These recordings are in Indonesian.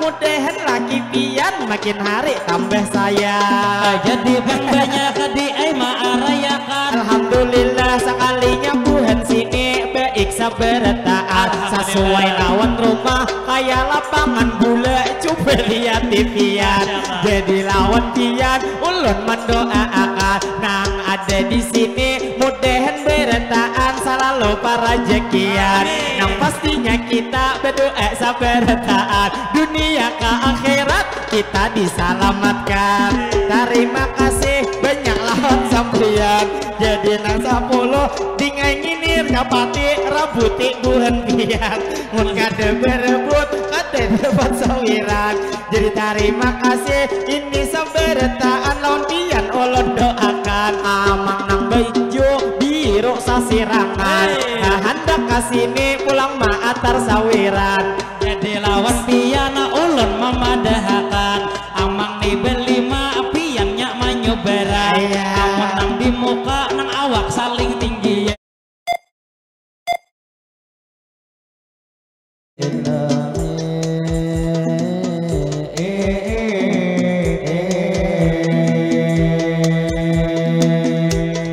mudahan laki pian makin hari tambah sayang. Jadi bang banyak di marayakan. Alhamdulillah sekalinya buhan sini baik sabar taat sesuai lawan rumah kayak lapangan bola coba lihat tipian. Jadi lawan pian ulun mendoakan nang ada di sini mudahan bertahan selalu para rezekian. Nang pastinya kita berdoa sabar taat dunia ke akhirat kita diselamatkan. Terima kasih banyak lawan sampeyan. Jadi nang 10 dingai nginir kapati rabuti buhan pian. Mun kade berebut kade dapat sawiran. Jadi terima kasih ini sabertaan lawan pian ulun doakan amang nang bejo biru sasirangan. Nah hendak kasini pulang maatar sawiran. Jadi lawan pian ulun memadahakan. Amang ni belima pian nyak manyobaran. Amun nang di muka nang awak saling tinggi.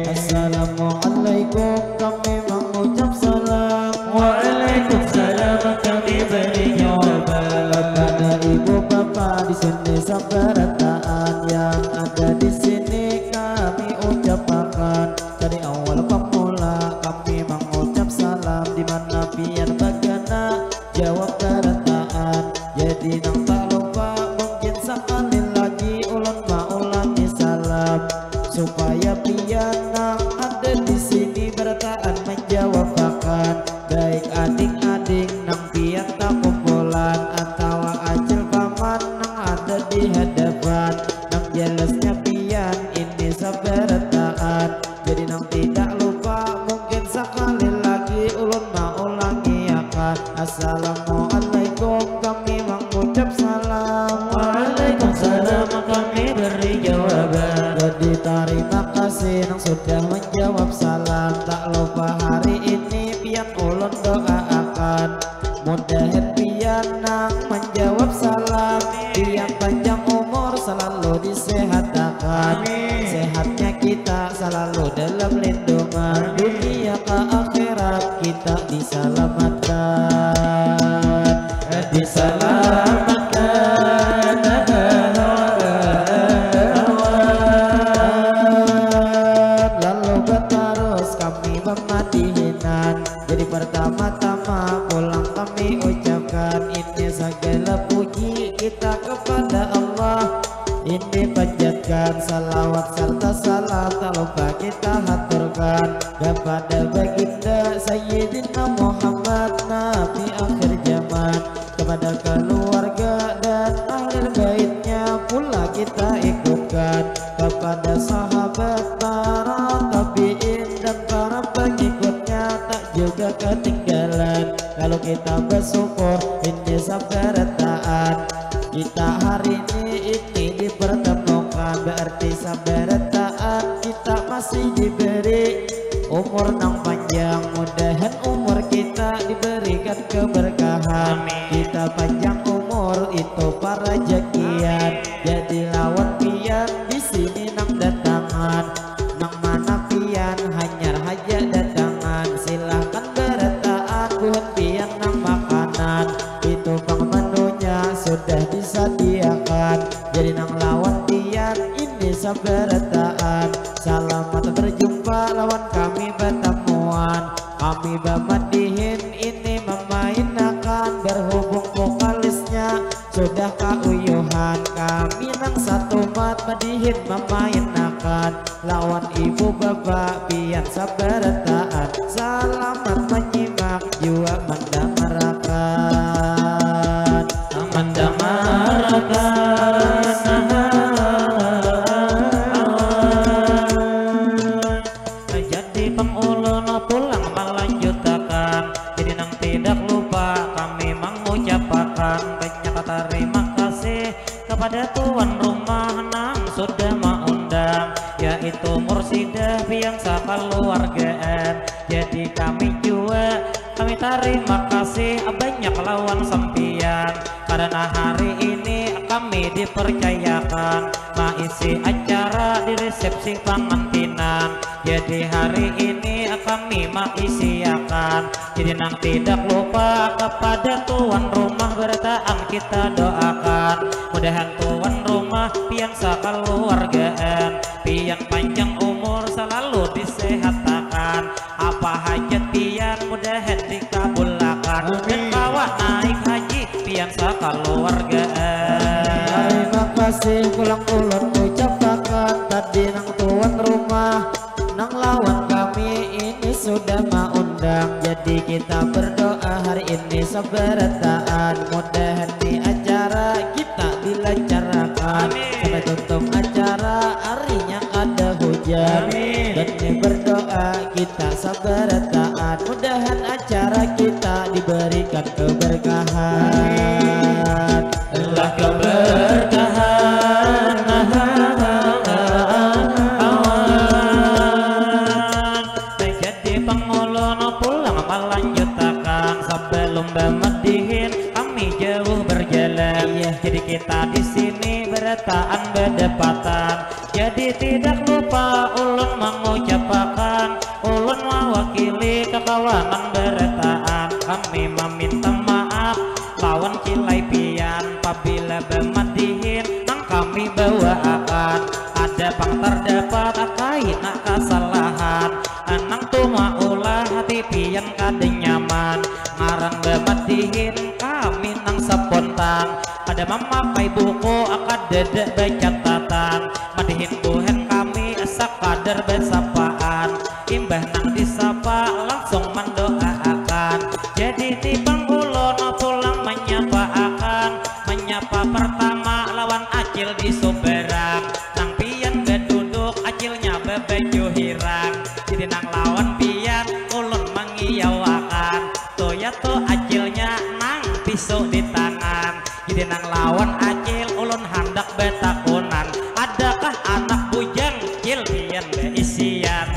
Assalamualaikum kami mengucap salam. Waalaikumsalam kami beri jawaban. Kepada ibu bapak di sini sabar taat yang ada di sini kami ucapkan. Dari awal pemula kami mengucap salam di mana pian bagana jawab keretaan. Jadi nang tak lupa mungkin sekali lagi ulun ulangi salam supaya pian nang ada di sini bertahan menjawab akan. Baik adik-adik nang pian tak kumpulan atau acil paman nang ada di hadapan. Nang jelasnya pian ini sabar taat. Jadi nang tidak lupa mungkin sekali lagi ulun ulangi akan. Assalamualaikum kami mengucap salam. Waalaikumsalam kami beri jawaban. Jadi terima kasih nang sudah menjawab salam. Tak lupa hari ini pian ulun doakan mudahan pian nang menjawab salam. Pian panjang umur selalu disehatkan. Sehatnya kita selalu dalam lindungan. Dunia ke akhirat kita diselamatkan. Diselamatkan. Lalu berterus kami memadihinan. Jadi pertama-tama pulang kami ucapkan ini segala puji kita kepada Allah. Ini panjatkan salawat serta salam tak lupa kita haturkan kepada baginda Sayyidina Muhammad Nabi akhir zaman. Kepada keluarga dan ahli baitnya pula kita ikutkan. Kepada sahabat para tabi'in dan para pengikutnya tak juga ketinggalan. Kalau kita bersyukur ini sabar taat. Kita hari ini dipertemukan berarti sabar taat. Kita masih diberi umur nang panjang. Mudahan umur kita diberikan keberkahan. Kita panjang umur itu para rezekian. Jadi lawan pian di sini nang datangan. Nang mana pian hanyar haja datangan. Silahkan bertaat buat pian nang makanan. Itu pang menunya sudah disediakan. Jadi nang lawan pian ini sabar taat. Selamat berjumpa lawan kami pertemuan. Kami bamadihin ini memainkan. Berhubung vokalisnya sudah keuyuhan. Kami nang satu mat madihin memainkan. Lawan ibu bapak pian sabar taat. Selamat menyimak jua mendamarakan. Jadi pengulun pulang melanjutkan. Jadi nang tidak lupa kami mengucapkan banyak terima kasih kepada tuan rumah nang sudah mengundang, yaitu Mursidah pian keluargaan. Jadi kami juga kami terima kasih banyak lawan sampian, karena hari ini kami dipercayakan mengisi acara di resepsi pengantinan. Jadi hari ini kami mengisiakan, jadi nang tidak lupa kepada tuan rumah bertaan kita doakan. Mudahan tuan rumah pian sakeluargaan, pian panjang umur selalu disehatakan. Apa hajat pian mudahan dikabulkan, dan bawa naik haji pian sakeluargaan. Terima kasih pulang ulun ucapakan tadi nang tuan rumah, nang lawan kami ini sudah mengundang. Jadi kita berdoa hari ini seberataan, mudahan di acara kita dilancarkan sampai tutup acara harinya ada hujan. Dan ini berdoa kita seberataan, mudahan acara kita diberikan keberkahan. Allah keberkahan jadi pengulun pulang melanjutkan sebelum bermedihin kami jauh berjalan. Jadi kita di sini berataan berdepatan, jadi tidak lupa ulun mengucapkan, ulun mewakili kekawanan berataan. Kami meminta maaf lawan cilai pian apabila bermedihin nang kami bawaakan ada pang terdapat akai nak kesalahan. Anang tuma ulah hati pian kada nyaman, ngaran bermedihin kami nang spontan. Ada memakai buku akad dedek bercatatan, madihin buhen kami sekadar bersapaan. Imbah nang disapa langsung mendoakan, jadi di pangulun pulang menyapa pertama lawan acil di Soberang. Nang pian beduduk acilnya bebejo hirang, jadi nang lawan pian ulun mengiyawakan. Toya to acilnya nang pisau di tangan, jadi nang lawan acil ulun hendak betakunan, adakah anak bujang cil pian beisian.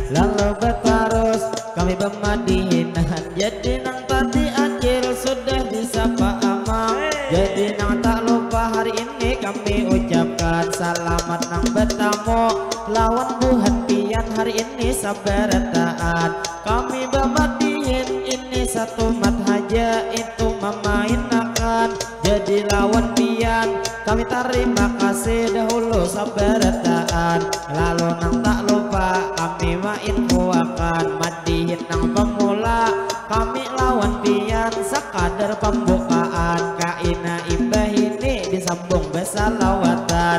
Lalu bertarus kami bermadihinan, jadi nang tadi acil sudah disapa amang. Jadi nang tak lupa hari ini kami ucapkan selamat nang bertamu lawan buhan pian hari ini sabarataan. Kami bermadihin ini satu mat haja itu memainakan, jadi lawan pian kami terima kasih dahulu sabarataan. Lalu nang tak lupa kami mainfoakan madihin nang pemula, kami lawan pian sekadar pembukaan. Kaina imbah ini disambung besalawatan,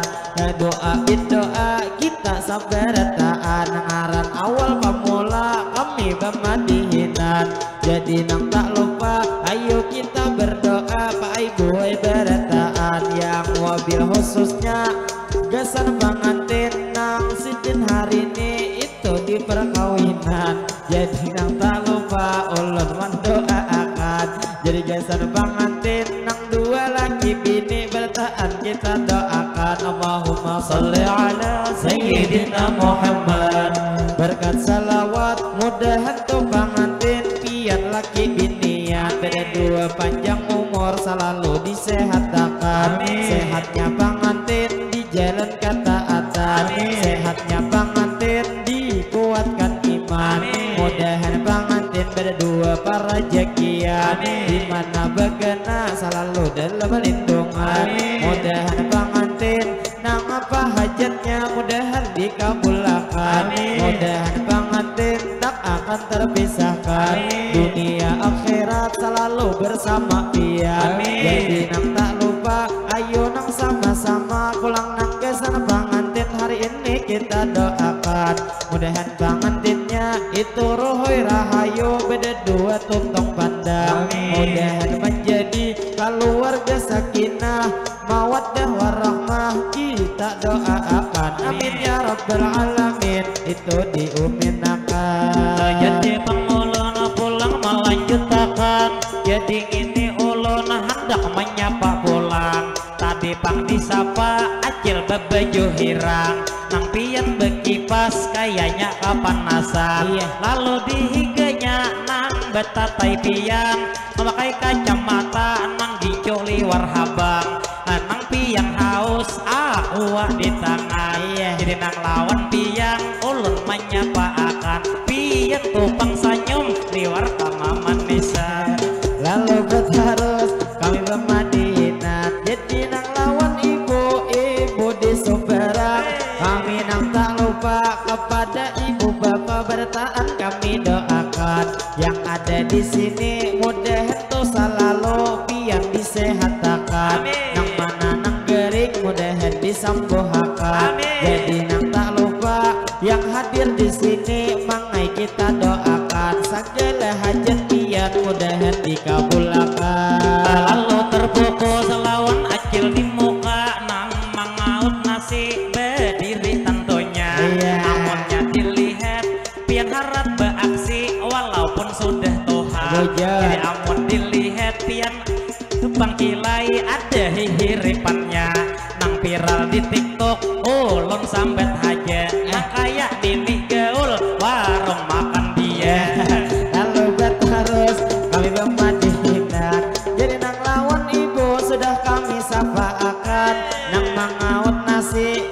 doa bidoa kita sabarataan. Ngaran awal pemula kami bermadihinan, jadi nang tak lupa ayo kita berdoa Pak Ibu berataan. Yang wabil khususnya gasan pengantin nang sidin hari ini itu di perkawinan, jadi nang tak lupa ulun mendoakan. Jadi gasan pengantin nang dua laki bini bertaan kita doakan. Allahumma sholli ala sayyidina Muhammad, berkat salawat mudahan tuh pengantin pian laki binian beda dua panjang umur selalu disehatakan. Sehatnya pengantin di jalan ketaatan, sehatnya pengantin dikuatkan iman. Mudahan pengantin beda dua para jakian, dimana begana selalu dalam lindungan. Mudahan pengantin nang apa hajatnya mudahan dikabulkan. Mudahan pengantin tak akan terpisahkan, dunia akhirat selalu bersama pian. Jadi nang tak lupa ayo nang sama-sama pulang nang kesan pengantin hari ini kita doakan. Mudahan pengantinnya itu rohoi rahayu beda dua tuntong pandang. Mudahan menjadi keluarga sakinah mawaddah warahmah kita doakan. Amin ya rabbal alamin, itu diuminakan. Jadi pengulun pulang melanjutkan, jadi ini ulun hendak menyapa pulang. Tadi pang disapa acil bebejo hirang, nang pian bekipas kayaknya kepanasan. Lalu dihiganya nang betatai pian memakai kacamata nang ginjo liwar habang nang pian haus uah di tangan jadi nang lawan pian ulun menyapa akan pian tupang senyum liwar kamaman nisa lalu berterus kami bermadinat jadi nang lawan ibu-ibu di Sumberang kami nang tak lupa kepada ibu bapak bertahan kami doakan yang ada di sini mudah itu selalu biar disehatkan nang mana nang gering mudah disembuhkan jadi nang tak lupa yang hadir di sini mangai kita doakan segala hajat biar mudah dikabulkan lalu terbungkus lawan acil di muka nang mangaut nasi berdiri tentunya namunnya dilihat pian harap beraksi walaupun sudah Tuhan jadi amun dilihat pian tupang kilai ada hihiripannya nang viral di TikTok ulun sambet aja nang kayak dini gaul warung makan dia lalu berterus kami bermadinat jadi nang lawan ibu sudah kami sapaakan nang mangaut nasi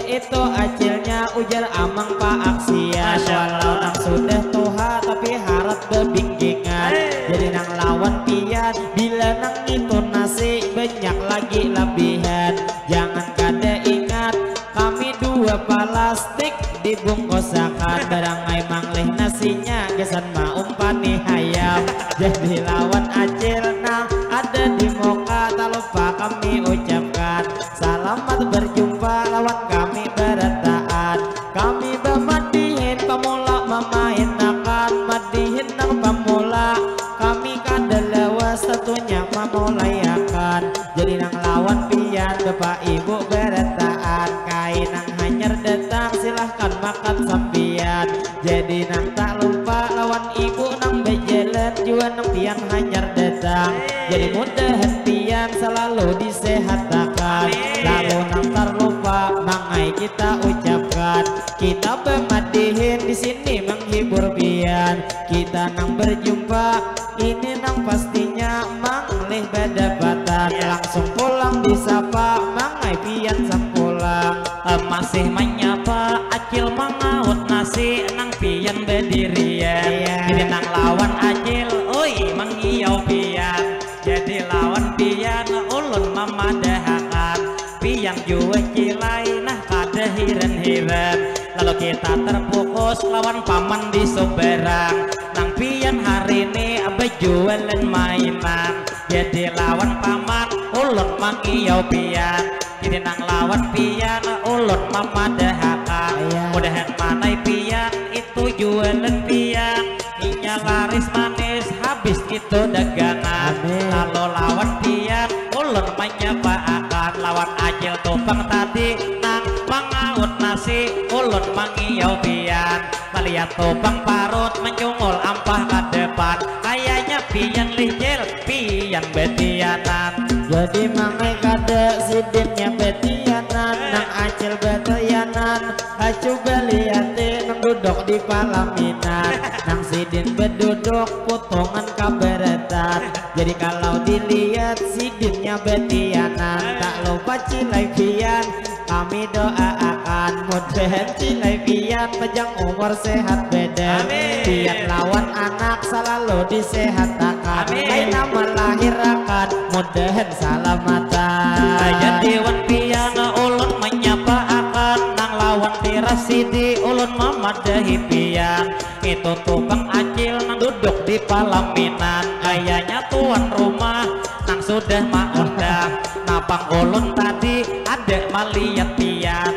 itu acilnya ujar amang pak aksian walau nang sudah tuha tapi harap bebingkingan jadi nang lawan pian bila nang itu nasi banyak lagi lebihan jangan kada ingat kami dua plastik dibungkusakan barangai manglih nasinya gesan ma umpani hayam jadi lawan acil nang ada di muka tak lupa kami ucapkan selamat berjumpa lawan kami bertaat kami bermadihin pemula memainakan madihin nang pemula kami kada lewas satunya memulayakan jadi nang lawan pian bapak ibu bertaat kain nang hanyar datang silahkan makan sampian jadi nang tak lupa lawan ibu nang bejalan jua nang pian hanyar datang jadi mudah pian selalu disehatkan lalu nang terlupa mangai kita ucapkan kita bermadihin di sini menghibur pian kita nang berjumpa ini nang pastinya manglih berdapatan langsung pulang disapa mangai pian sang pulang masih menyapa acil mangaut nasi nang pian berdirian jadi nang lawan acil oi mangiyau pian jadi lawan pian ulun memadahakan pian jua cilai nah kada hiran-hiran lalu kita terfokus lawan paman di Sumberang nang pian hari ini bejualan mainan jadi lawan paman ulun mangiyau pian jadi nang lawan pian ulun memadahakan mudahan manai pian itu jualan pian inya laris manis habis itu dagangan lalu lawan pian ulun menyapa akan lawan acil tumpang tadi nang mangaut nasi ulun mangiyau pian melihat tumpang parut mencungul ampah ke depan kayaknya pian licil pian betianan jadi mangai kada sidinnya betianan nang acil betianan coba lihat nang duduk di palaminan nang sidin berduduk potongan kaberetan jadi kalau dilihat sidinnya betianan tak lupa cilai pian kami doakan mudah cilai pian panjang umur sehat badan pian lawan anak selalu disehatkan lain nama lahirakan mudahan salamatan jadi wan pian ulun menyapa akan nang lawan tirasidi ulun memadahi pian itu tukang acil nang duduk di palaminan kayaknya tuan rumah nang sudah mengundang napang ulun tadi ada maliat pian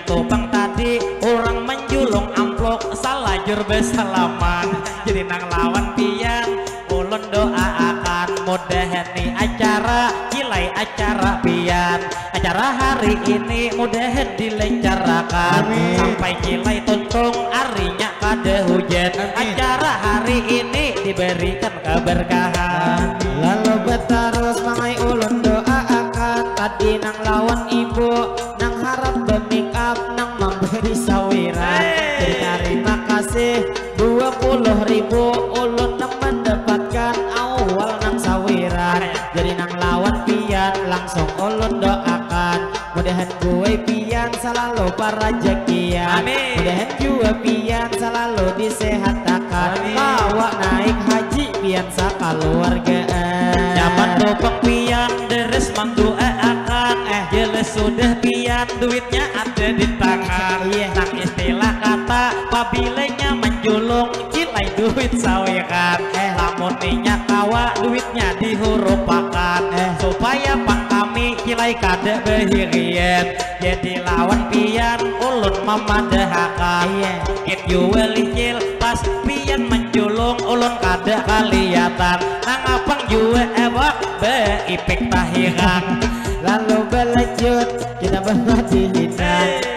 tukang tadi orang menjulung amplok salah jur besalaman jadi nang lawan pian ulun doa akan mudahan nih acara cilai acara pian acara hari ini mudahan dilencarakan sampai cilai tuntung arinya kada hujan acara hari ini diberikan keberkahan lalu berterus mangai ulun doa akan tadi nang lawan ibu nang harap make up nang memberi sawiran terima kasih 20.000 ulun nemen ulun doakan mudahan gue pian selalu parajekian, mudahan juga pian selalu disehatkan, bawa naik haji pian sakaluargaan. Nyaman dopeng pian deres mandoa akan jelas sudah pian duitnya ada di tangan. Nang istilah kata pabilenya menjulung cilai duit sawekan, lamun minyak kawa duitnya dihurupakan, supaya pang kami cilai kada behirian. Jadi lawan pian ulun memadahakan, it juweli cil pas pian menjulung ulun kada kaliatan, nangapang juwe ewak beipik tahiran. Lalu berlanjut kita berhati-hati,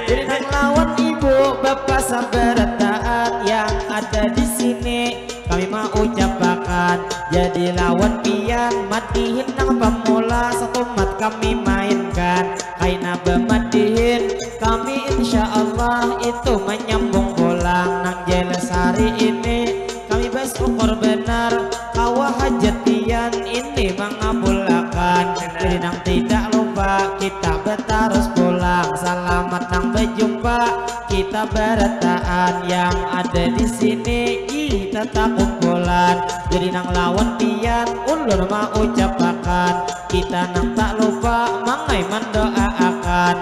jadi nang lawan ibu bapak sabar taat yang ada di sini kami mau ucapkan. Jadi lawan pian madihin nang pemula satu mat kami mainkan, kaina bemadihin kami insya Allah itu menyambung pulang. Nang jelas hari ini kami bersyukur benar kawa hajat pian ini mengabulkan. Jadi nang tidak lupa kita bertarus pulang, selamat nang berjumpa kita bertaan yang ada di sini kita tak kumpulan. Jadi nang lawan pian ulun mau ucapkan, kita nang tak lupa mangai mendoakan.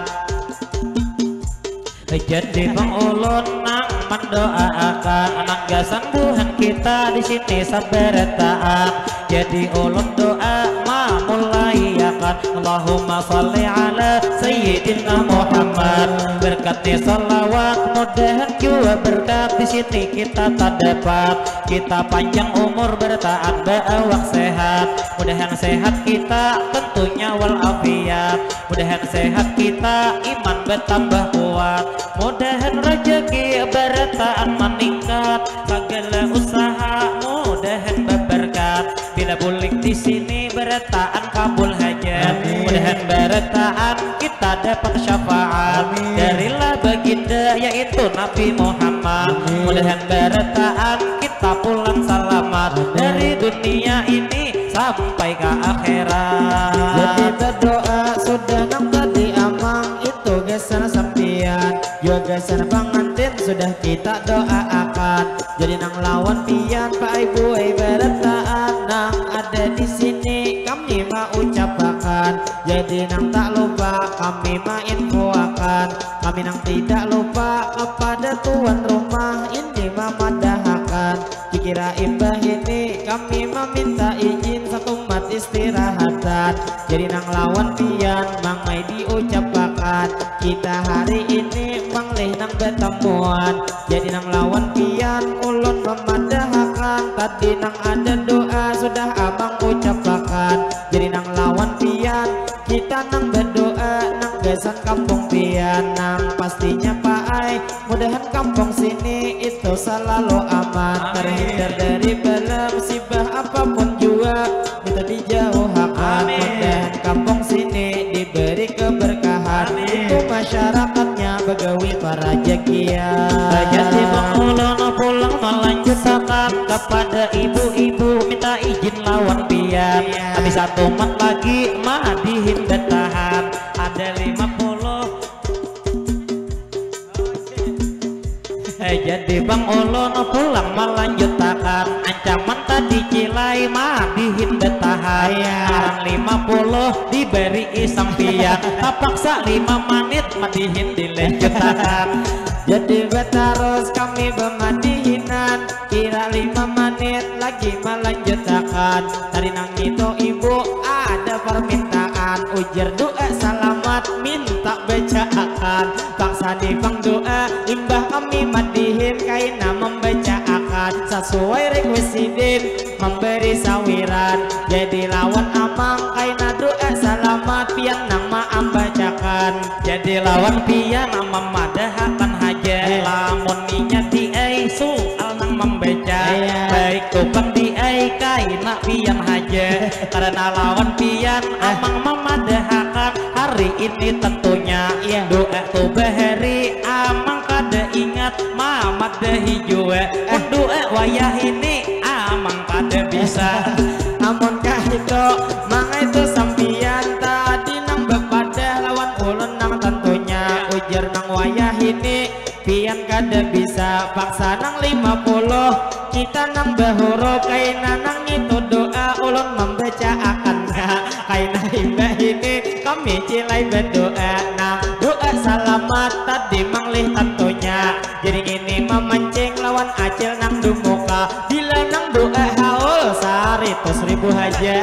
Jadi bang ulun nang mendoakan anak gasan Tuhan kita di sini sabar taat. Jadi ulun doa mulai akan Allahumma salli ala Sayyidina Muhammad, berkatnya salawat mudahan juga berkat di sini kita tak dapat. Kita panjang umur bertaat berawak sehat, mudahan sehat kita tentunya walafiat, mudahan sehat kita iman bertambah kuat, mudahan rezeki bertaan meningkat, segala usaha mudahan berberkat. Bila bulik di sini bertaan kabul hajat, mudahan bertaan kita dapat syafaat darilah baginda yaitu Nabi Muhammad, mudahan bertaan kita pulang selamat dari dunia ini sampai ke akhirat. Jadi berdoa sudah nang tadi amang itu gesan sampian, juga gesan pengantin sudah kita doakan. Jadi nang lawan pian pak ibu berataan nang ada di sini kami mau ucapkan. Jadi nang tak lupa kami mau infoakan, kami nang tidak lupa kepada tuan rumah ini memadahakan. Dikira imbah ini kami meminta izin satu mat istirahatan. Jadi nang lawan pian mangai diucapkan, kita hari ini mangleh nang bertemuan. Jadi nang lawan pian ulun memadahakan, tadi nang ada doa sudah abang ucapkan. Jadi nang lawan pian kita nang berdoa nang gesan kampung pian, nang pastinya paai mudahan kampung sini itu selalu aman, terhindar dari bala musibah apapun juga kita dijauhkan. Mudahan kampung sini diberi keberkahan, untuk masyarakatnya begawi para jakian. Jadi bang ulun pulang melanjutkan kepada ibu-ibu minta izin lawan pian, habis satu mat lagi madihin bertahan ada 50. Jadi bang ulun pulang melanjutkan ancaman tadi cilai madihin bertahan, arang 50 diberi isang pian, tapaksa 5 menit madihin dilanjutkan. Jadi bertarus kami bermadihinan, kira 5 menit lagi melanjutkan. Dari nang itu ibu ada permintaan, ujar doa selamat minta bacaan. Bangsa di bang doa imbah kami madihin kaina membacakan, sesuai requisitin memberi sawiran. Jadi lawan amang kaina doa selamat pian nang maam bacakan. Jadi lawan pian memadahakan hajat, lamun ninya diai soal nang membaca, baik tupang diai kaina pian hajat. Karena lawan pian amang memadahakan hari ini tentunya doa tu bahari amang kada ingat mamat dahi jua, doa wayah ini amang kada bisa. Namun kah itu mang itu sampian tadi nang wayah ini pian kada bisa paksa nang 50 kita nang bahoro kaina nang itu doa ulun membaca akannya kaina imbah ini kami cilai berdoa nang doa selamat tadi manglih tentunya jadi ini memancing lawan acil nang dumuka bila nang doa haul sari tos 1000 aja.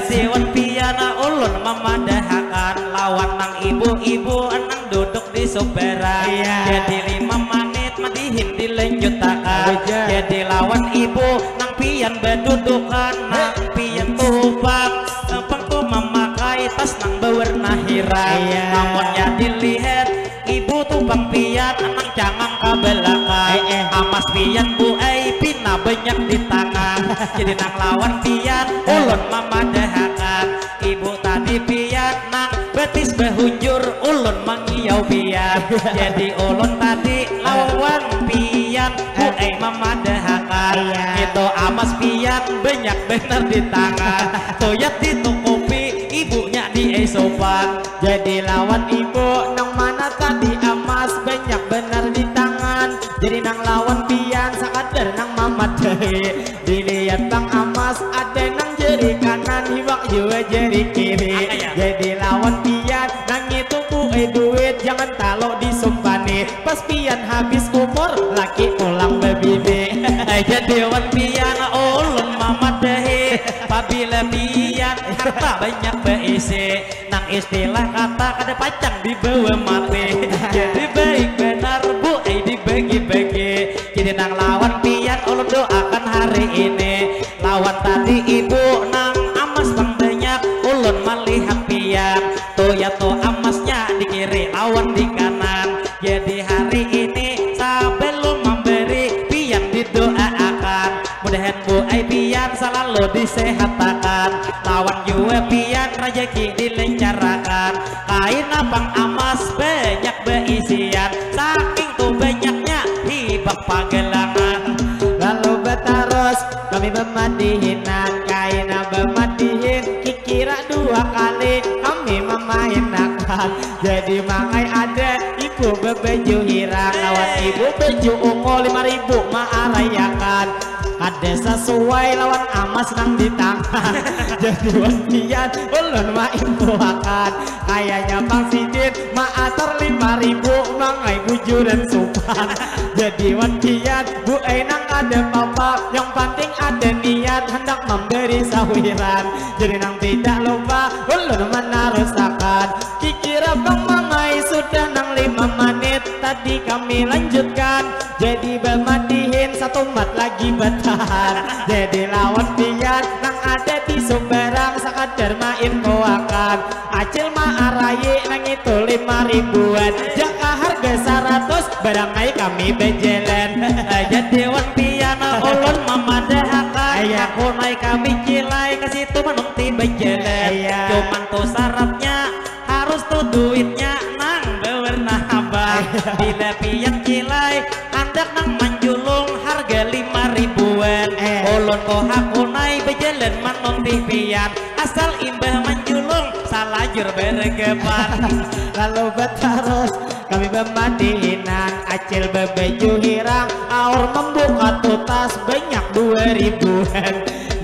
Siwan piana ulun memadahakan lawan nang ibu-ibu nang duduk di soberan jadi 5 menit madihin dilanjutakan jadi lawan ibu nang pian berdudukan nang pian tubang tu memakai tas nang berwarna hirang namun ya dilihat ibu tubang pian nang jangan kabelakai amas pian bu pina banyak di tangan jadi nang lawan pian ulun memadahakan ibu tadi pian nang betis behunjur ulun mengiau pian jadi ulun tadi lawan pian bu memadahakan itu amas pian banyak bener di tangan toyat ditukupi ibunya di esopan jadi lawan ibu nang mana tadi amas banyak bener di tangan jadi nang lawan pian sakadar nang mamat dilihat bang amas ada nang jari kanan hiwak juga jari kiri jadi lawan pian nang itu duit jangan talo disumpani pas pian habis umur laki ulang bebibi jadi wan pian ulun mamat dehi apabila pian harta banyak beisi nang istilah kata kada pacang di bawah mati jadi baik benar bu dibagi-bagi jadi nang lawan pian ulun doakan hari ini lawan tadi ibu nang amas bang banyak ulun melihat pian tuh ya tuh amasnya di kiri lawan di kanan jadi hari ini sebelum memberi pian didoakan mudahan bu pian selalu disehatakan lawan juga pian rezeki dilencarakan kain abang amas banyak beisian saking tuh banyaknya hibak pagelangan lalu betarus kami memadihinan kaina memadihin kikira 2 kali kami memainakan jadi mangai ada ibu bebeju hirang lawan ibu beju ungu 5.000 maarayakan ada sesuai lawan amas nang di tangan jadi wantian ulun main buakan kayaknya bang sidin maatar 5.000 mangai bujuran supan jadi wantian bu nang ada papa yang penting ada niat hendak memberi sawiran jadi nang tidak lupa ulun menarusakan kikira bang mangai sudah nang 5 menit tadi kami lanjutkan jadi bermadihin 1 mat lagi bertahan jadi lawan pian nang ada di Sumberang sakadar main koakan acil maarayi nang itu 5.000-an jaka harga 100 barangai kami bejelan jadi wan pian ulun memadahakan aku naik kami cilai ke situ menungti bejelan cuman tuh syaratnya harus tuh duitnya nang berwarna abang bila pian cilai andak nang manjulung harga 5.000-an ulun kok aku naik bejelan menungti pian asal imbah manjulung salajur bergeban lalu betarus kami memadihinan acil bebeju hirang aur membuka tutas banyak 2.000-an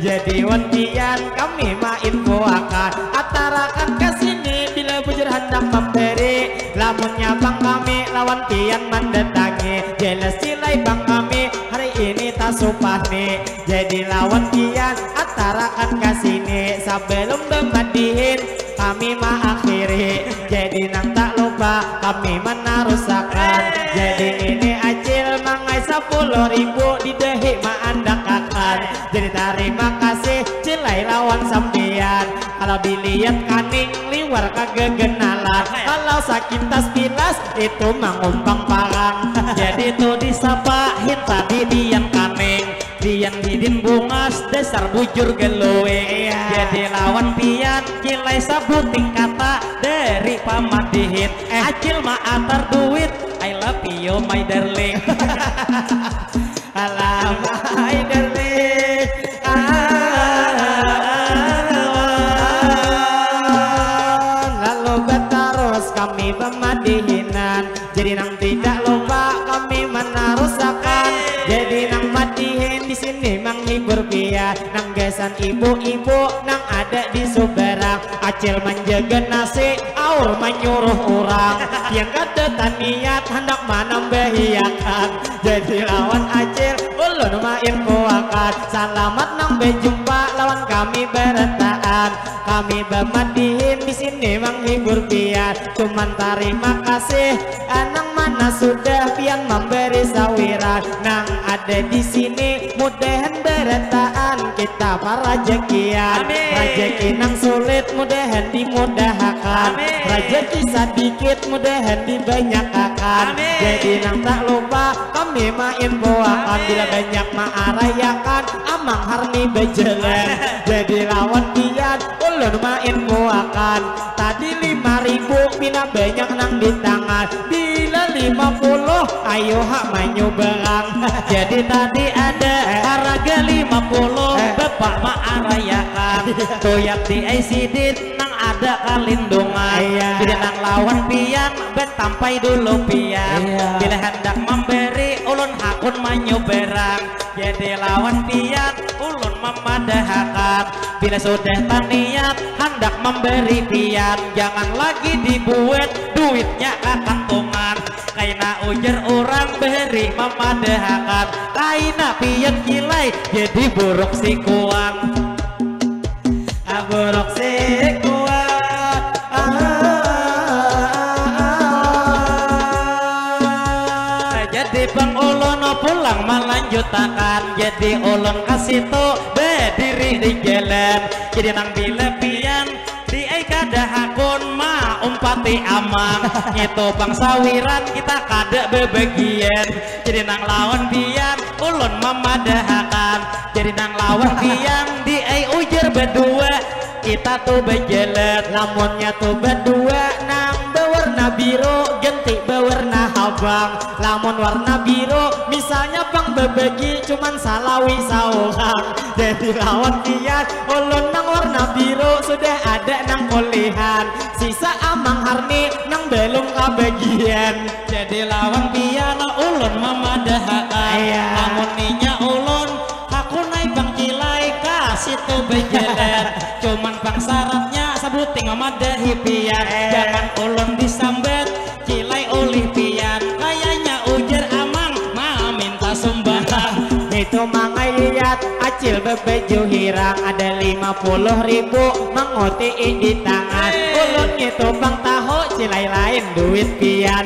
jadi wantian kami main koakan atarakan kesini bila bujur hendak memberi lamunnya bang kami lawan pian mendatangi jelas silai bang kami hari ini tak supani jadi lawan pian atarakan kesini sebelum memadihin kami mengakhiri jadi nang tak lupa kami menarusakan jadi ini acil mangai 10.000 di dehi maandakakan jadi terima kasih cilai lawan sampian kalau dilihat kaning liwar kagegenalan kalau sakit tas pilas itu mangumpang parang jadi tuh disapahin tadi dian kaning pian hidin bungas dasar bujur geloe jadi lawan pian cilai sabuting kata dari pamadihin acil maatar duit I love you my darling alam my darling pian nang gesan ibu-ibu nang ada di Suberang acil menjaga nasi aur menyuruh orang yang kata niat hendak menambahiakan jadi lawan acil ulun main kuakan selamat nang berjumpa lawan kami beretaan kami bermadihin di sini menghibur pian cuman terima kasih anang mana sudah pian memberi sawiran nang ada di sini mudahan beretaan kita para rezekian rezeki nang sulit mudahan dimudahkan rezeki sedikit mudahan dibanyakkan jadi nang tak lupa kami main poakan bila banyak marayakan amang harni bejelan jadi lawan pian ulun main poakan tadi 5.000 bila banyak nang di tangan bila 50 ayo hak menyoberang jadi tadi ada harga 50 bapak marayakan toyak di ICD nang ada kalindungan bila nang lawan pian betampai dulu pian bila hendak memberi ulun hakun menyoberang jadi lawan pian ulun memadahkan bila sudah taniat hendak memberi pian jangan lagi dibuat duitnya ke kantongan kaina ujar orang beri memadahkan kaina pian kilai jadi buruk si kuang buruk si kuang jadi bang ulun pulang melanjutkan jadi ulun kasih tuh berdiri di jalan jadi nang bila pian di kada hakun ma umpati amang itu bang sawiran kita kada bebagian jadi nang lawan pian ulun memadahkan jadi nang lawan pian di ujar berdua kita tuh berjalan lamunnya tuh berdua nang berwarna biru ganti berwarna abang lamun warna biru misalnya bang berbagi cuman salawi saurang jadi lawan pian ulun nang warna biru sudah ada nang kulihan sisa amang harni nang belum kebagian jadi lawan pian ulun memadahkan lamun ninya ulun aku naik bang kilai kasih tuh berjalan cuman bang syaratnya sebuting memadahi pian jangan ulun disambet kilai oleh pian kayaknya ujar amang ma minta sumbangan itu mangai lihat acil bebeju hirang ada 50.000 mengotiin di tangan ulun itu bang tahu cilai lain duit pian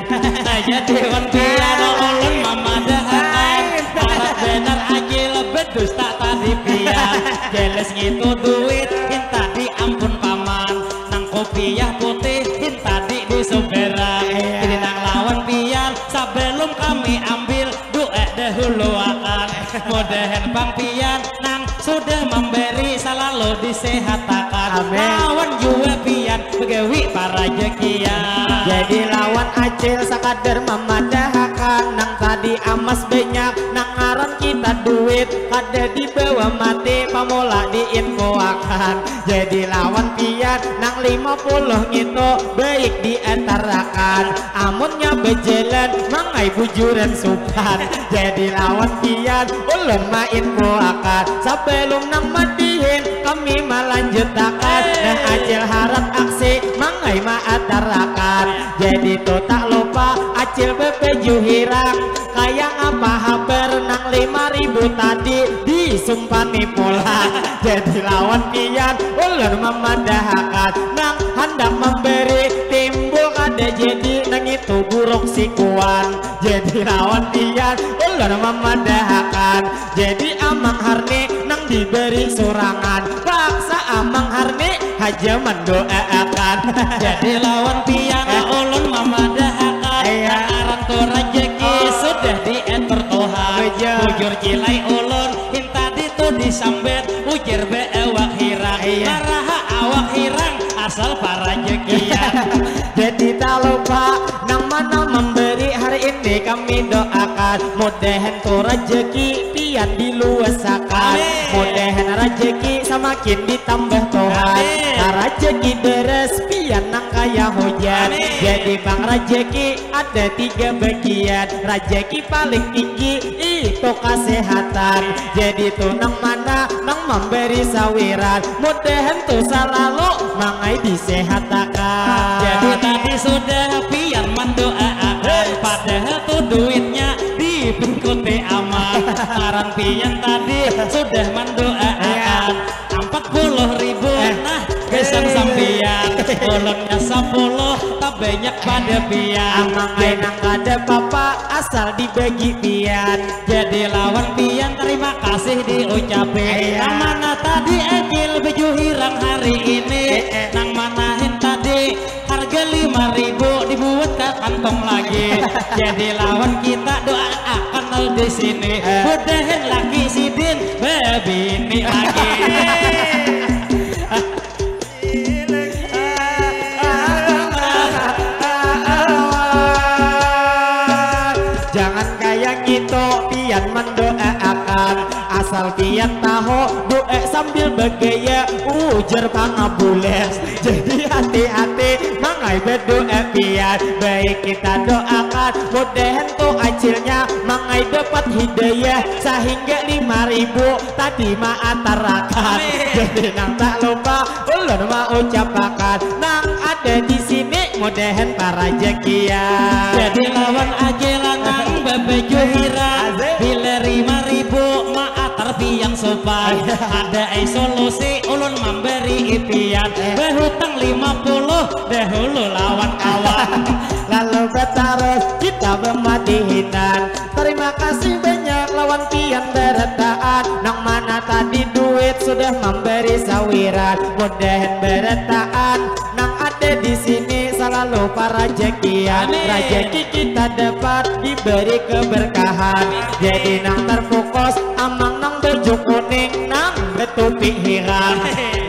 jadi wan pian ulun memadahkan harap benar acil bedus tak tadi pian jelas gitu duit hinta di ampun paman nang kopiah putih hinta di Suberang jadi nang lawan pian sebelum kami ambil doa dahulu akan mudahan bang pian nang sudah memberi selalu disehatakan lawan juga pian begawi para jekian jadi lawan acil sekadar memadahkan nang tadi amas banyak nang ngaran kita duit kada dibawa mati pamula diinfoakan jadi lawan pian nang 50 gitu baik diantarakan amunnya berjalan mangai bujuran supan jadi lawan pian ulun main poakan sebelum nang madihin kami melanjutkan dan acil harap aksi mangai maatarakan jadi tuh tak lupa acil bebeju hirang kayak apa haber nang 5.000 tadi disumpani pulang jadi lawan pian ulun memadahkan nang hendak memberi timbul kada jadi nang itu buruk si kuan jadi lawan pian ulun memadahkan jadi amang harni nang diberi surangan paksa amang harni haja mendoakan jadi lawan pian ulun memadahkan aran tu rezeki sudah dientor Tuhan bujur cilai ulun hinta itu disambet ujar be awak hirang maraha awak hirang asal para jekian jadi tak lupa nang mana memberi hari ini kami doakan mudahan tu rezeki pian diluasakan mudahan rezeki semakin ditambah Tuhan rezeki deres pian nang kaya hujan jadi bang rezeki ada 3 bagian rezeki paling tinggi itu kesehatan jadi tuh nang mana memberi sawiran, mudahan tuh selalu mangai disehatakan. Jadi tadi sudah pian mendoakan, padahal tuh duitnya dibungkuti aman. Sekarang pian tadi sudah mendoakan 40.000. Nah gesan sampian ulunnya 10 tak banyak pada pian. Mangai nang kada papa asal dibagi pian. Jadi lawan pian terima kasih diucapin. Nang mana tadi Ejil baju hirang hari ini, nang manahin tadi harga 5.000 dibuat ke kantong lagi. Jadi lawan kita doakan di sini, mudahan laki sidin bebini lagi. Jangan kayak gitu pian mendoakan, asal pian tahu doa sambil bergaya ujar pangabules. Jadi hati-hati mangai berdoa pian, baik kita doakan mudahan tuh acilnya mangai dapat hidayah sehingga 5.000 tadi maatarakan. Jadi nang tak lupa ulun mau ucapakan, nang ada di sini mudahan para jekian. Jadi lawan ajilan nang bebeju hira bila 5.000 maatar pian sopan. Ada solusi ulun memberi ipian, berhutang 50 dahulu lawan kawan. Lalu bertaruh kita mematihinan. Terima kasih banyak lawan pian beretaan, nang mana tadi duit sudah memberi sawiran, mudahan beretaan nang ada di sini selalu para jekian. Rezeki kita dapat diberi keberkahan, jadi nang terfokus amang nang baju kuning nang betupi hirang.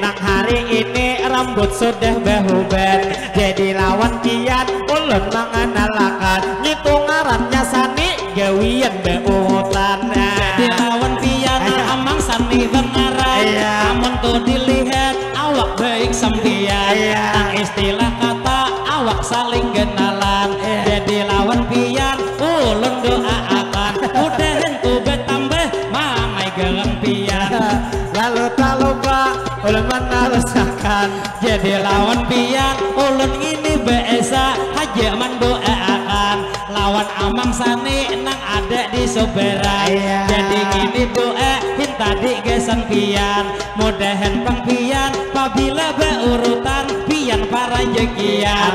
Nang hari ini rambut sudah behuban, jadi lawan pian ulun mengenalakan ngitung ngarannya sani gawian beutan. Jadi lawan pian amang sani bengaran, namun tuh dilihat awak baik sampian. Nang istilah kata awak saling kenalan. Jadi lawan pian ulun doakan, mudahan tuh betambah mangai gerang pian. Lalu tak lupa ulun menarusakan, Jadi lawan pian ulun ini biasa haja mendoakan, lawan amang sani nang ada di soberan. Jadi gini doa tadi gesan pian, mudahan pang pian apabila beurutan pian para jekian.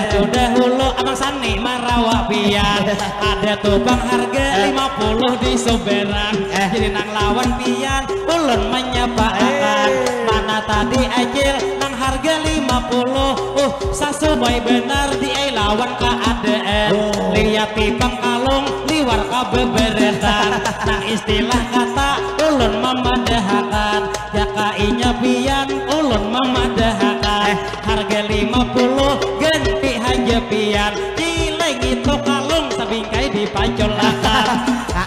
Sudah hulu amang sani marawa pian, ada tuh bang harga 50 di soberan. Jadi nang lawan pian ulun menyapaakan, mana tadi Ejil nang harga 50. Sasubai benar di lawan keadaan, lihat pipang kalung liwar kabeberetan. Nang istilah kata ulun memadahakan, jakainya pian ulun memadahakan. Harga 50 ganti haja pian, cileng itu kalung sabingkai dipacolakan.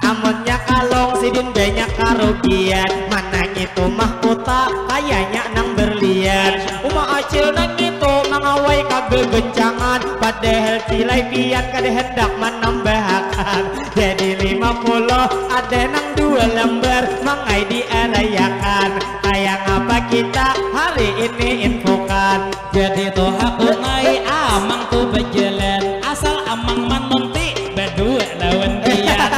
amunnya kalung sidin banyak karugian, mana itu mahkota kayaknya nang berlian. Uma acil nang itu mengawai kabel bencangan, padahal silai pian kada hendak menambahkan. Jadi 50 ada nang 2 lembar mangai dialayakan. Kayak apa kita hari ini infokan. Jadi tuh aku ngai amang tuh berjalan, asal amang manunti berdua lawan pian.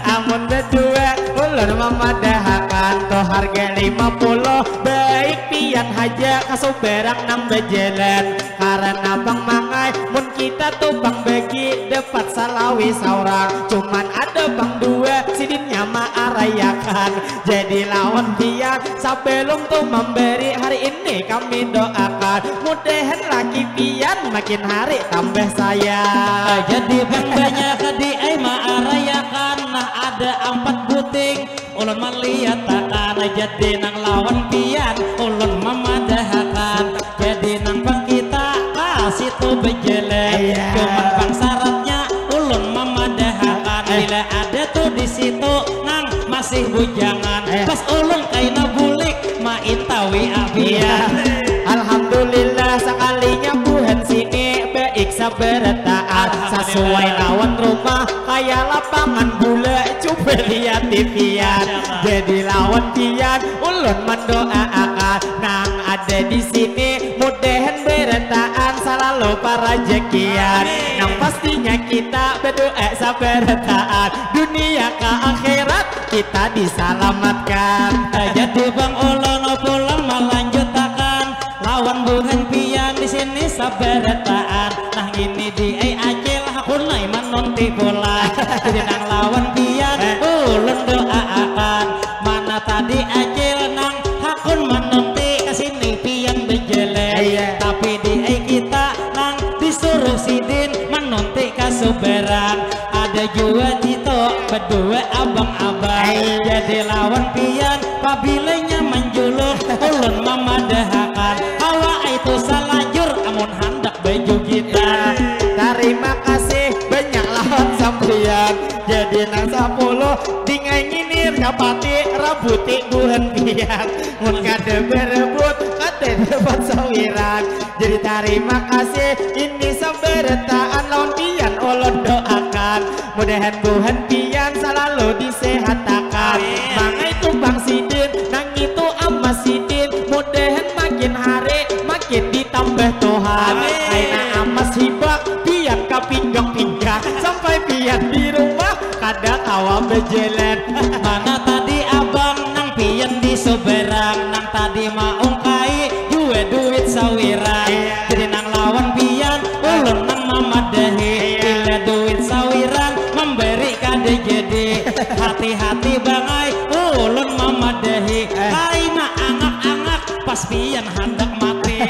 Amun berdua ulun memadahakan, tuh harga 50 baik pian haja kasuberang nang berjalan. Karena bang mangai mun kita tuh bang bagi dapat salawi saurang, cuman ada bang 2 sidinnya maarayakan. Jadi lawan pian sebelum tuh memberi hari ini kami doakan, mudahan laki pian makin hari tambah sayang. Jadi bang banyak di maarayakan, nah ada 4 buting ulun melihat takkan. Jadi nang lawan pian ulun memadahakan, jadi nang bang kita kasih tuh berjalan. Cuman bang syaratnya ulun memadahakan, bila ada tuh di situ nang masih bujangan, pas ulun kaina bulik main tawi abian. Alhamdulillah sekalinya Tuhan sini baik sabar taat, sesuai lawan rumah kayak lapangan bola coba lihat TV-an. Jadi lawan pian ulun mendoakan nang ada di sini mudahan beretaan selalu para rezekian. Nang pastinya kita berdoa saberetaan dunia ke akhirat kita diselamatkan. Jadi Bang Ulun pulang melanjutkan lawan buhan pian di sini saberetaan. Nah ini di acil aku nai manonti pulang. Jadi nang lawan pian ulun doakan mana tadi acil nang hakun manonti kesini pian bejelek. Tapi di kita nang disuruh sidin manonti kasuberan. Ada juga Tito berdua abang-abang. Jadi lawan pian pabilenya menjulur ulun memadahakan hawa itu salajur amun hendak baju kita. Terima kasih banyak lawan sampeyan. Jadi nang 10 dingai nginir kapati rabuti buhan pian. Mun kade berebut kade dapat sawiran. Jadi terima kasih ini saberetaan lawan pian ulun doakan mudahan buhan pian selalu disehatakan. Mangai tumbang sidin nang itu amas sidin mudahan makin hari makin ditambah Tuhan. Aina amas hibak pian kapinggang-pinggang sampai pian di rumah kada kawa bejelet. Mana tadi abang nang pian di soberang nang tadi maung kai juwe duit sawiran. Jadi nang lawan pian ulun nang mamadahi bila duit sawiran memberi kade jadi hati-hati bangai ulun mamadahi kaina angak-angak pas pian hendak mati.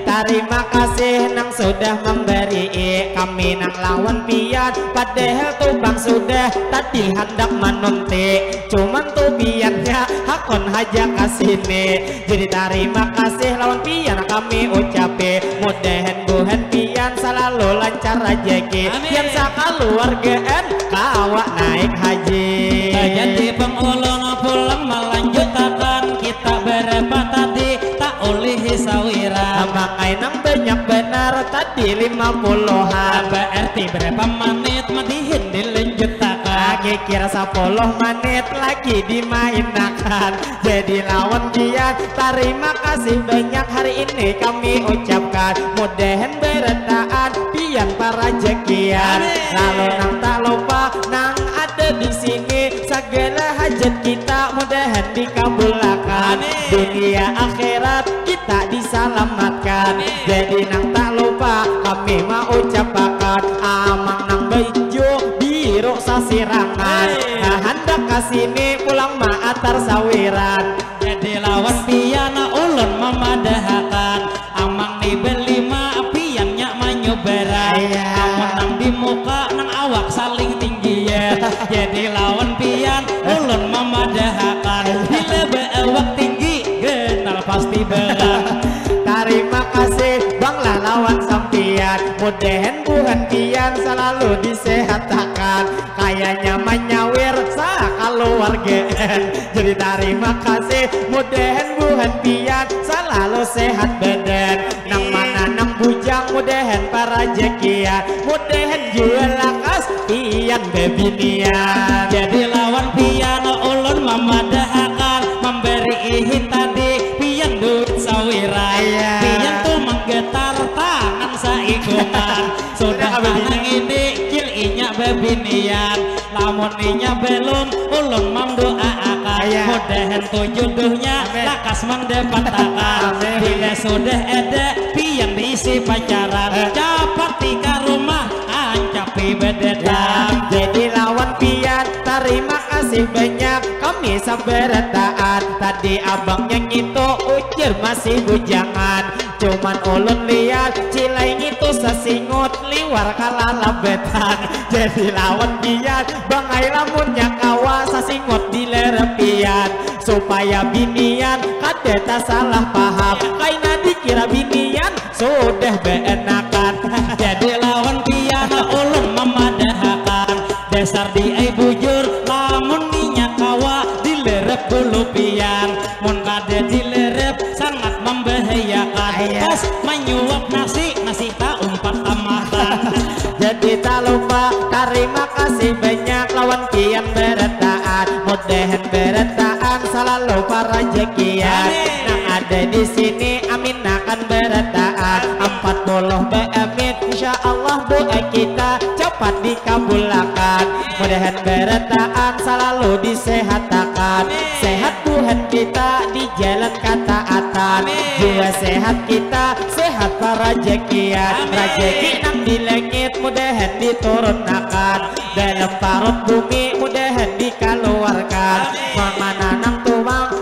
Terima kasih nang sudah memberi kami nang lawan pian padahal tumbang sudah tadi hendak menuntik cuman tuh piannya hakon haja kasih nih. Jadi terima kasih lawan pian kami ucape mudahan buhan pian selalu lancar rezeki yang sakaluargaan kawa naik haji. Jadi pengulung pulang melanjutkan kita berapa tadi tak olihi sawiran. Makai nang banyak benar tadi 50-an. Berarti berapa menit madihin dilanjutkan. Lagi kira 10 menit lagi dimainkan. Jadi lawan dia terima kasih banyak hari ini kami ucapkan mudahan beretaan pian para rezekian. Lalu nang tak lupa nang ada di sini segala hajat kita mudahan dikabulkan. Dunia akhirat kita diselamatkan. Jadi nang tak lupa kami mau ucapkan amang nang bejo biru sasirangan. Nah hendak kasini pulang maatar sawiran. Jadi lawan piana ulun memadahakan amang ni belima piannya menyuberan. Amun nang di muka nang awak saling tinggi ya. Jadi lawan pian ulun memadahakan bila beawak tinggi genal pasti berat. Terima kasih banglah lawan sampian mudahan buhan pian selalu disehatakan kayaknya menyawir sakaluargaan. Jadi terima kasih mudahan buhan pian selalu sehat badan nang mana nang bujang mudahan para rezekian mudahan jual lakas pian bebinian. Jadi lawan pian ulun memadahakan memberi ihin tadi pian duit sawiran. Pian tuh menggetar tangan saikungan sudah tangan ini kil inya bebinian lamun inya belum ulun mendoakan mudahan tuh jodohnya lakas mendapatkan. Bila sudah ada pian diisi pacaran cepat tika rumah ancapi bedetan. Jadi lawan pian terima kasih banyak kami saberetaan tadi abangnya itu ujar masih bujangan cuman ulun lihat cilai itu sesingut liwar kalalabetan. Jadi lawan pian bangai lamunnya kawa sesingut di lerepian supaya binian kadeta salah paham kaina dikira binian sudah beenakan. Jadi lawan pian ulun memadahakan dasar di bujur lamun minyak kawa dilerep bulu pian mun kade dilerep sangat membahayakan. Pas menyuap nasi tak umpat tamatan. Jadi tak lupa terima kasih banyak lawan pian beretaan mudahan bertaan selalu parajekian. Nang ada di sini amin akan bertaan 40 beamit insya Allah doa kita cepat dikabulkan. Mudahan bertaan selalu disehatakan, sehat Tuhan kita di jalan ketaatan, jiwa sehat kita sehat parajekian. Rajeki nang di langit mudahan diturunkan, dalam parut bumi mudahan dikeluarkan. Mana nang tuang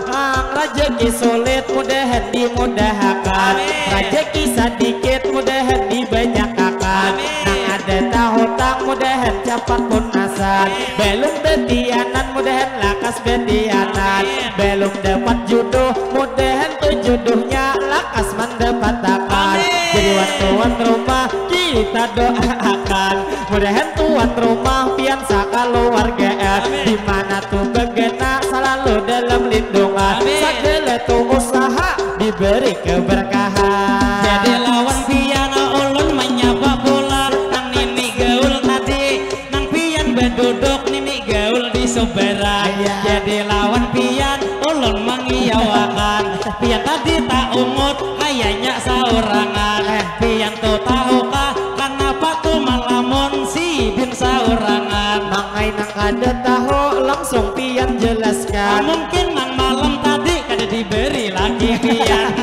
rajeki sulit mudahan dimudahkan, rajeki sedikit mudahan dibanyakkan. Nang ada tahutang mudahan cepat punasan, belum betianan mudahan lakas betianan, belum dapat jodoh mudahan tuh jodohnya lakas mendapatkan. Jadi tuan rumah kita doakan, mudahan tuan rumah piansa keluargaan, dimana tuh begena selalu dalam lindungan, segala tuh usaha diberi keberkahan. Jadi lawan piana ulun menyapa bola, nang nini gaul tadi, nang pian beduduk nini gaul di soberan. Jadi lawan pian ulun mengiyawakan, pian tadi tak umut kayaknya saurangan. Pian tuh tahukah kenapa tuh malamun si bin saurangan? Mangai nang kada tahu langsung pian jelaskan. Mungkin nang malam tadi kada diberi lagi pian.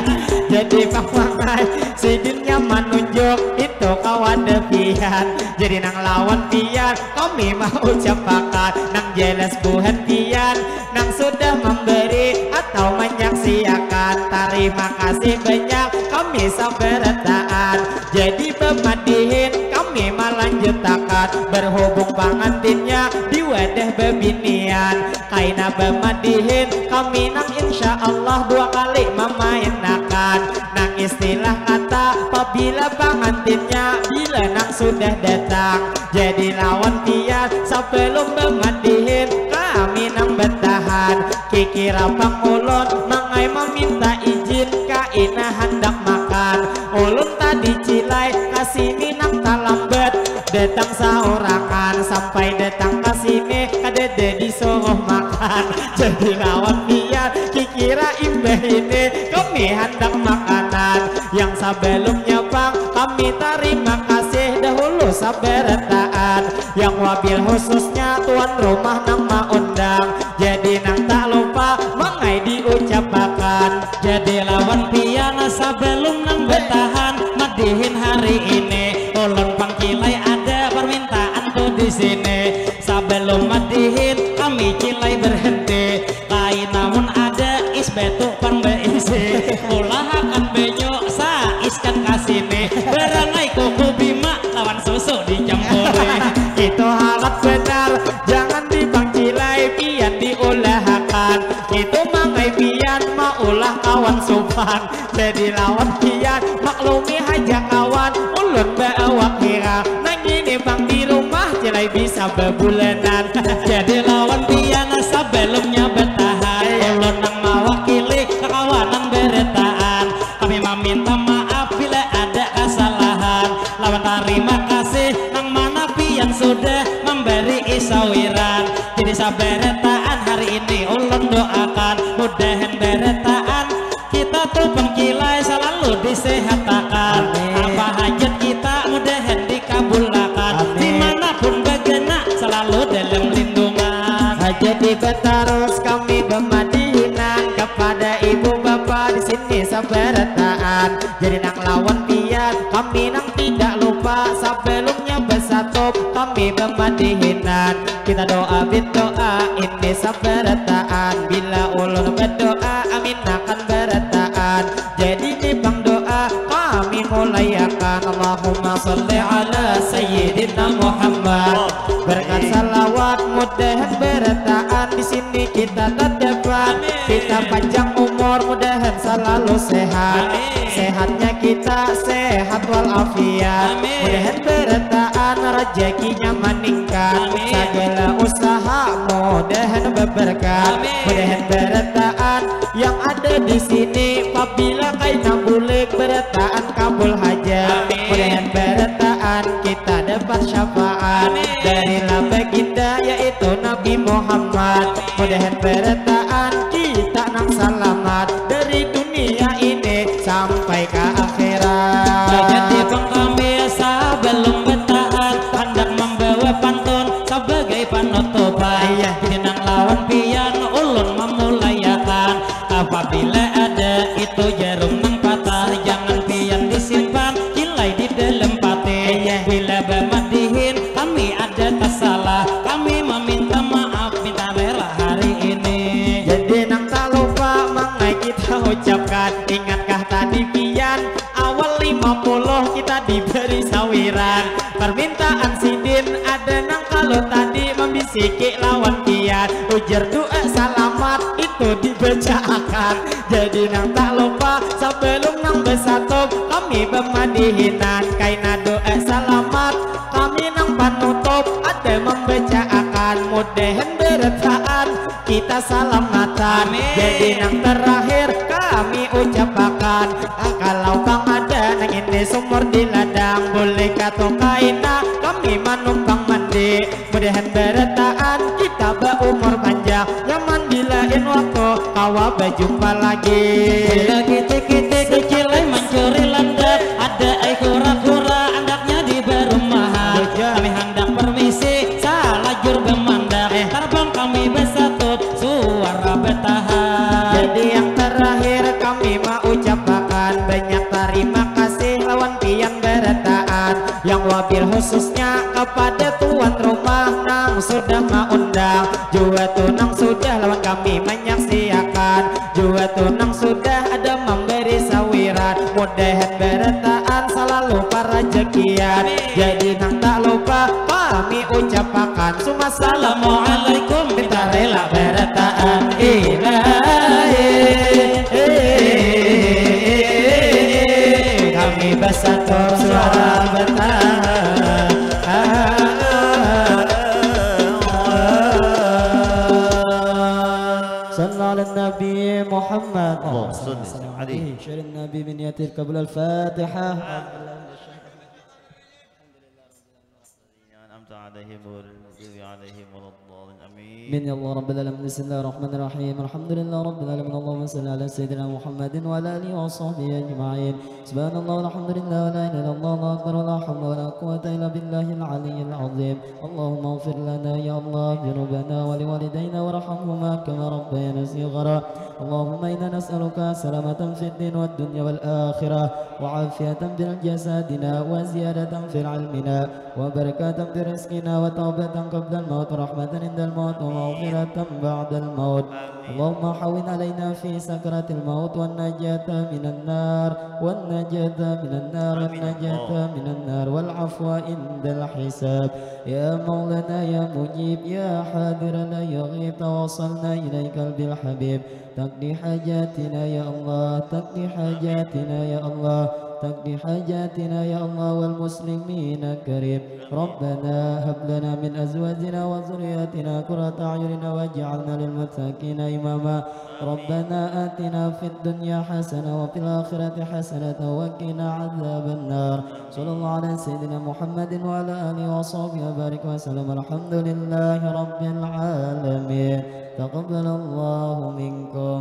Jadi pakai sidinnya menunjuk itu kawan pian. Jadi nang lawan pian kami mau ucapakan, nang jelas buhan pian nang sudah memberi atau menyaksiakan. Terima kasih banyak kami sabarataan, jadi pemadihin kami melanjutakan. Berhubung pengantinnya di wadah bebinian, kaina pemadihin kami nang insya Allah 2 kali memainkan. Nang istilah kata apabila pengantinnya bila nang sudah datang, jadi lawan pian sebelum memadihin kami nang bertahan. Kikira pangulun mangai meminta izin kaina hendak makan. Ulun tadi cilai kasini nang talambat datang saurangan, sampai datang kasini kadede disuruh makan. Jadi lawan pian kikira imbah ini kami hendak makanan yang sebelumnya bang kami terima kasih dahulu sabarataan, yang wabil khususnya tuan rumah nang maundang, jadi nang tak lupa mangai diucapakan. Jadi lawan pian sebelum nang bertahan madihin hari ini, ulun pangkilai ada permintaan tuh di sini. Sebelum madihin kami kilai berhenti, lain namun ada is betuk pang beisi, ulah akan benyok sa iskan kasini, berangai kuku bima lawan susu dicampuri. Itu halat benar, jangan dipangcilai pian diulahkan. Itu mangai pian maulah kawan sopan, jadi lawan pian maklumi aja kawan. Ulun bawa kira nang ini bang di rumah cilai bisa bebulanan. Jadi lawan pian sebelumnya bertahan, ulun nang mewakili kekawanan beretaan, kami meminta maaf bila ada kesalahan. Lawan terima kasih nang mana pian sudah memberi isawiran. Jadi saberetaan hari ini ulun doakan, mudahan beretaan kita tuh pengkilai selalu disehatakan. Apa hajat kita mudahan dikabulkan, dimanapun bagena selalu dalam lindungan. Jadi betarus kami bermadihinan kepada ibu bapak di sini sabarataan. Jadi nang lawan pian kami nang tidak lupa sebelumnya bersatu kami bermadihinan. Kita doa berdoa ini sabarataan, bila ulun berdoa amin akan berataan. Jadi di bang doa kami mulai akan Allahumma salli ala sayyidina Muhammad. Berkat salawat mudahan berataan di sini kita terdapat, kita panjang umur mudahan selalu sehat. Sehatnya kita sehat walafiat, mudahan berataan rezekinya meningkat, segala usaha mudahan berberkat. Mudahan berataan yang ada di sini apabila kaina bulik berataan kabul hajat. Mudahan berataan kita dapat syafaat dari baginda yaitu Nabi Muhammad, mudahan bertaan kita nang selamat dari dunia ini sampai ke akhirat. Jadi bang kami sebelum bertahan hendak membawa pantun sebagai penutupan. Jadi nang lawan pian ulun memulayakan, apabila ada itu jarum nang patah jangan pian disimpan, kilai di dalam pati. Bila bermadihin kami ada tak salah, kami meminta maaf minta rela hari ini. Jadi nang tak lupa mangai kita ucapkan, ingatkah tadi pian awal 50 kita diberi sawiran. Permintaan sidin ada nang kalau tadi membisiki lawan pian, ujar doa selamat itu dibacakan. Jadi nang tak lupa sebelum nang bersatu kami bermadihinan, kaina doa selamat kami nang panutup ada membacakan, mudahan bertaan kita salamatan. Jadi nang terakhir kami ucapkan, kalau kang ada nang ini sumur di ladang, boleh kata kaina kami manumpang mandi, mudahan bertaan kita berumur panjang, nyaman di lain waktu kawa berjumpa lagi. Bila kita kecil mencuri landak, ada kura-kura andaknya di berumahan. Kami hendak permisi salah jur bemandak, terbang kami bersatu suara bertahan. Jadi yang terakhir kami mau ucapkan banyak terima kasih lawan pian bertaan, yang wabil khususnya kepada tuan rumah nang sudah mengundang, juga tunang sudah lawan kami menyaksikan, juga tunang sudah ada memberi sawiran, mudahan bertaan selalu para rezekian. Jadi nang tak lupa kami ucapkan semua assalamualaikum minta rela bertaan ilahi. Kami bersatu suara bertahan. صلى على النبي محمد اللهم صل عليه. شر النبي من ياتي قبل الفاتحة. أنعمت عليهم غير المغضوب عليهم ولا الضالين آمين. من يا الله رب العالمين. بسم الله الرحمن الرحيم. الحمد لله رب العالمين. اللهم صل على سيدنا محمد وعلى آله وصحبه أجمعين. سبحان الله والحمد لله ولا إله إلا الله الله أكبر ولا حول ولا قوة إلا بالله العلي العظيم. اللهم اغفر لنا يا الله ذنوبنا ولوالدينا وارحمهما كما ربيانا صغارا. اللهم إنا نسألك سلامة في الدين والدنيا والآخرة، وعافية في جسدنا، وزيادة في علمنا، وبركة في رزقنا، وتوبة قبل الموت، ورحمة عند الموت، ومغفرة بعد الموت. اللهم حوّن علينا في سكرات الموت والنجاة من النار، والنجاة من النار، والنجاة من النار، والعفو عند الحساب. يا مولانا يا مجيب يا حاضر لا يغيب، توصلنا إليك بالحبيب. تقضي حاجاتنا يا الله، تقضي حاجاتنا يا الله، تقضي حاجاتنا يا الله والمسلمين كريم. ربنا هب لنا من أزواجنا وذرياتنا قرة أعين واجعلنا للمتقين إماما. ربنا آتنا في الدنيا حسنة وفي الآخرة حسنة وقنا عذاب النار. صلى الله على سيدنا محمد وعلى آله وصحبه وبارك وسلم. الحمد لله رب العالمين. تقبل الله منكم.